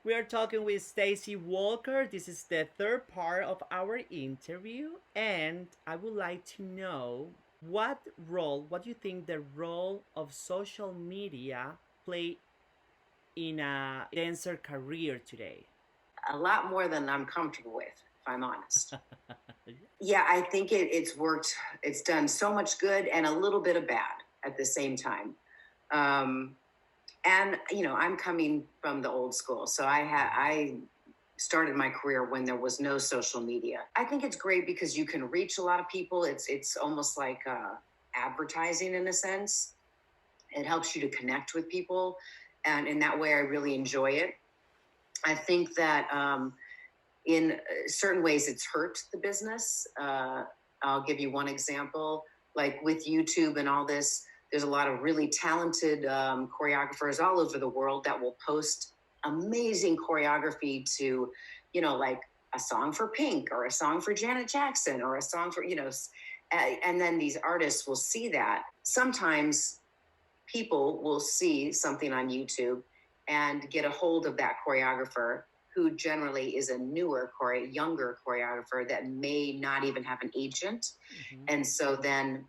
We are talking with Stacey Walker. This is the third part of our interview, and I would like to know what do you think the role of social media play in a dancer career today? A lot more than I'm comfortable with, if I'm honest. Yeah, I think it's worked. It's done so much good and a little bit of bad at the same time. Um, and I'm coming from the old school, so I started my career when there was no social media. I think it's great because you can reach a lot of people. It's almost like advertising in a sense. It helps you to connect with people, and in that way, I really enjoy it. I think that in certain ways, it's hurt the business. I'll give you one example. Like with YouTube and all this, there's a lot of really talented choreographers all over the world that will post amazing choreography to, like a song for Pink or a song for Janet Jackson or a song for, and then these artists will see that. Sometimes people will see something on YouTube and get a hold of that choreographer who generally is a younger choreographer that may not even have an agent. Mm-hmm. And so then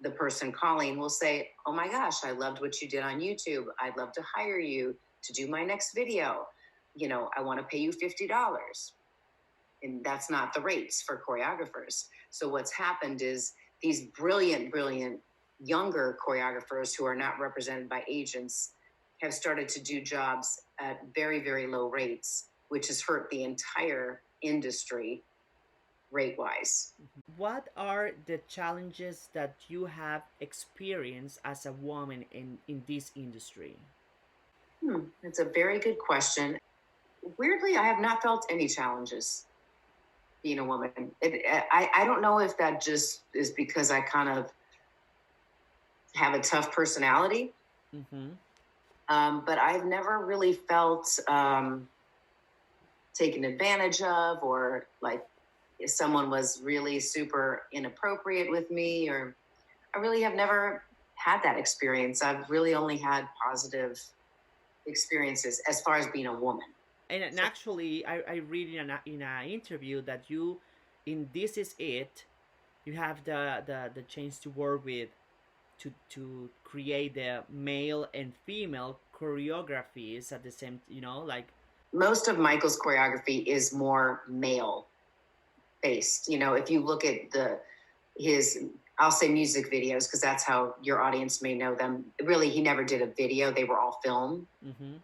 the person calling will say, oh my gosh, I loved what you did on YouTube. I'd love to hire you to do my next video. I want to pay you $50. And that's not the rates for choreographers. So what's happened is these brilliant younger choreographers who are not represented by agents have started to do jobs at very, very low rates, which has hurt the entire industry rate-wise. What are the challenges that you have experienced as a woman in this industry? That's a very good question. Weirdly, I have not felt any challenges being a woman. I don't know if that just is because I kind of have a tough personality. Mm-hmm. But I've never really felt taken advantage of, or like if someone was really super inappropriate with me, or I really have never had that experience. I've really only had positive experiences as far as being a woman. And actually, I read in an interview that you, in This Is It, you have the chance to work with, to create the male and female choreographies at the same, like most of Michael's choreography is more male based. If you look at his, I'll say music videos because that's how your audience may know them. Really, he never did a video. They were all film,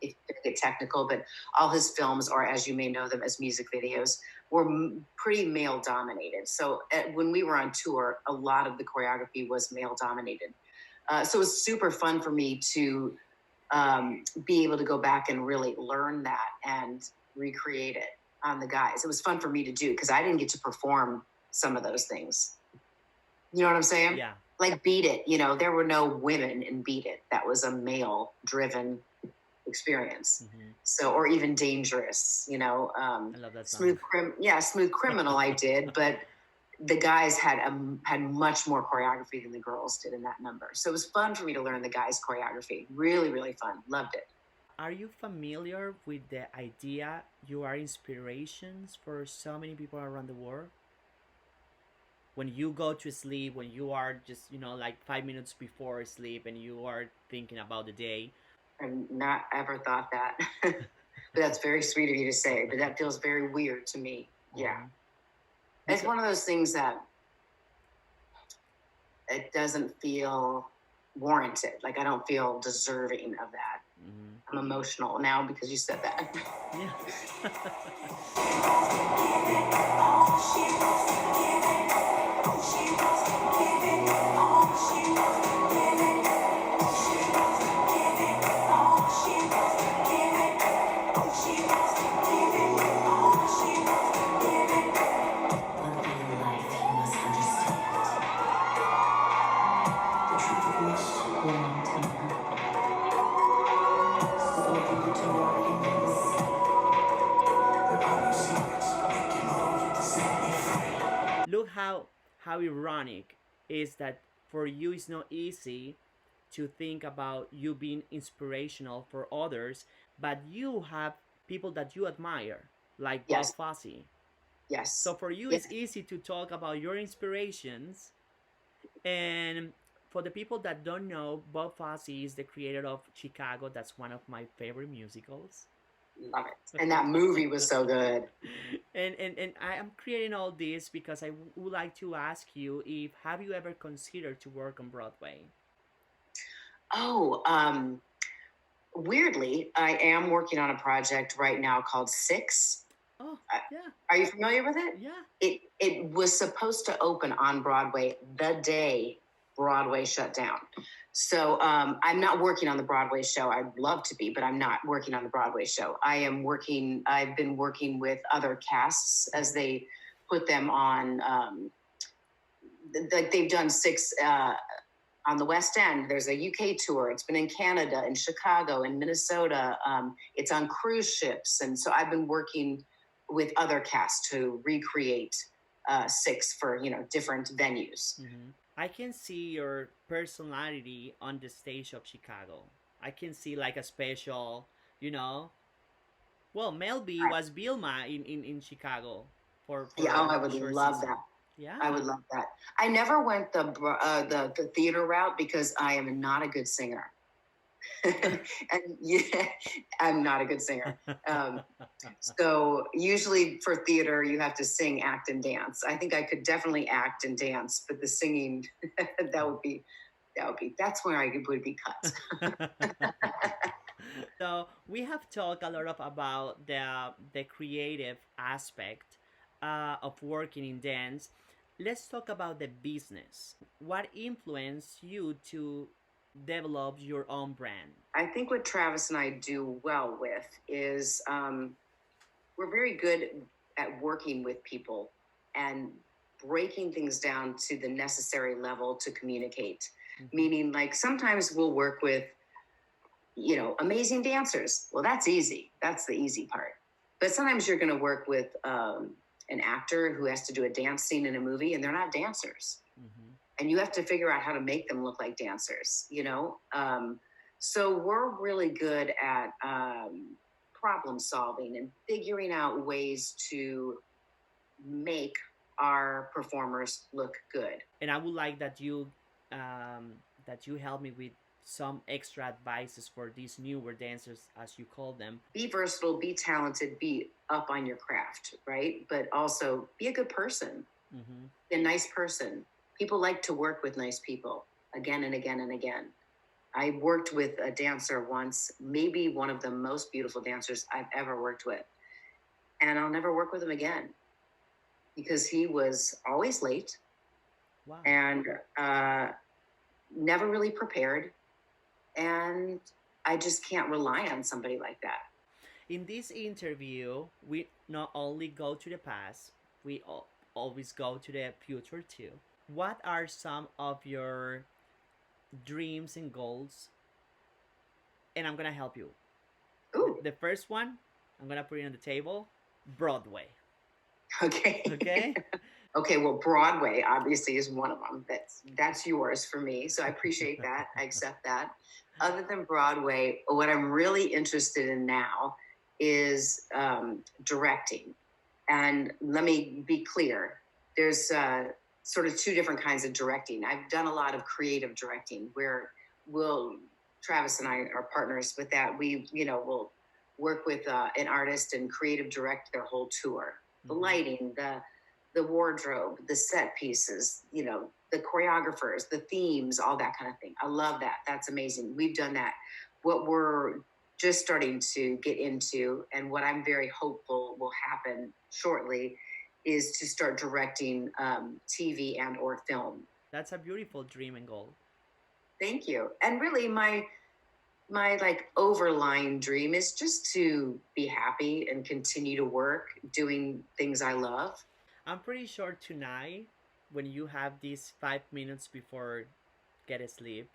if you get technical, but all his films are, as you may know them, as music videos, were pretty male dominated. So when we were on tour, a lot of the choreography was male dominated. So it was super fun for me to be able to go back and really learn that and recreate it on the guys. It was fun for me to do because I didn't get to perform some of those things. You know what I'm saying? Yeah. Like Beat It, there were no women in Beat It. That was a male-driven experience. Mm-hmm. So, or even Dangerous, I love that song. Smooth Criminal I did, but the guys had much more choreography than the girls did in that number. So it was fun for me to learn the guys' choreography. Really, really fun. Loved it. Are you familiar with the idea you are inspirations for so many people around the world? When you go to sleep, when you are just, like 5 minutes before sleep and you are thinking about the day. I've not ever thought that. But that's very sweet of you to say, but that feels very weird to me. Yeah. It's one of those things that it doesn't feel warranted. Like I don't feel deserving of that. Mm-hmm. I'm emotional now because you said that. Yeah. Look how ironic is that for you it's not easy to think about you being inspirational for others, but you have people that you admire, like Bob Yes. Fosse. So Yes. for you, Yes. it's easy to talk about your inspirations. And for the people that don't know, Bob Fosse is the creator of Chicago. That's one of my favorite musicals. Love it. And that movie was so good. And I am creating all this because I would like to ask you if have you ever considered to work on Broadway? Oh, weirdly, I am working on a project right now called Six. Oh, yeah. Are you familiar with it? Yeah. It was supposed to open on Broadway the day Broadway shut down. So I'm not working on the Broadway show. I'd love to be, but I'm not working on the Broadway show. I've been working with other casts as they put them on, like they've done Six on the West End. There's a UK tour. It's been in Canada, in Chicago, in Minnesota. It's on cruise ships. And so I've been working with other casts to recreate Six for, different venues. Mm-hmm. I can see your personality on the stage of Chicago. I can see like a special, you know. Well, Mel B was Vilma in Chicago for Yeah, I a would short love season. that. Yeah. I would love that. I never went the theater route because I am not a good singer. And yeah, I'm not a good singer. So usually for theater, you have to sing, act, and dance. I think I could definitely act and dance, but the singing, that's where I would be cut. So we have talked a lot about the creative aspect of working in dance. Let's talk about the business. What influenced you to develop your own brand? I think what Travis and I do well with is we're very good at working with people and breaking things down to the necessary level to communicate. Mm-hmm. Meaning, like sometimes we'll work with, amazing dancers. Well, that's easy. That's the easy part. But sometimes you're going to work with an actor who has to do a dance scene in a movie and they're not dancers. Mm-hmm. And you have to figure out how to make them look like dancers, So we're really good at problem solving and figuring out ways to make our performers look good. And I would like that you help me with some extra advices for these newer dancers, as you call them. Be versatile, be talented, be up on your craft, right? But also be a good person, mm-hmm. Be a nice person. People like to work with nice people again and again and again. I worked with a dancer once, maybe one of the most beautiful dancers I've ever worked with. And I'll never work with him again because he was always late. Wow. And never really prepared. And I just can't rely on somebody like that. In this interview, we not only go to the past, we always go to the future too. What are some of your dreams and goals? And I'm gonna help you. Ooh. The first one, I'm gonna put it on the table. Broadway. Okay. Okay. Okay. Well, Broadway obviously is one of them. That's yours for me. So I appreciate that. I accept that. Other than Broadway, what I'm really interested in now is directing. And let me be clear. There's sort of two different kinds of directing. I've done a lot of creative directing where Travis and I are partners with that. We'll work with an artist and creative direct their whole tour. The lighting, the wardrobe, the set pieces, the choreographers, the themes, all that kind of thing. I love that. That's amazing. We've done that. What we're just starting to get into and what I'm very hopeful will happen shortly is to start directing TV and or film. That's a beautiful dream and goal. Thank you. And really my like overlying dream is just to be happy and continue to work doing things I love. I'm pretty sure tonight when you have these 5 minutes before get asleep,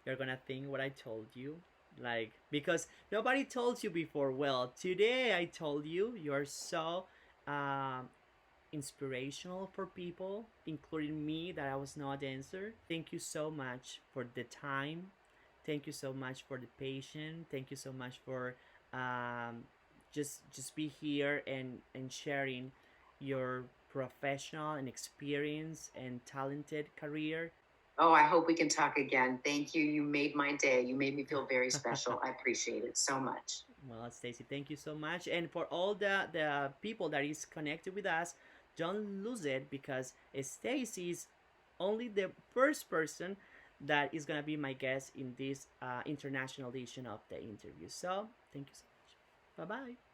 you're gonna think what I told you. Like, because nobody told you before. Well, today I told you you're so inspirational for people, including me that I was not a dancer. Thank you so much for the time. Thank you so much for the patience. Thank you so much for just be here and sharing your professional and experience and talented career. Oh, I hope we can talk again. Thank you. You made my day. You made me feel very special. I appreciate it so much. Well, Stacy, thank you so much, and for all the people that is connected with us, don't lose it because Stacy is only the first person that is gonna be my guest in this international edition of the interview. So thank you so much. Bye bye.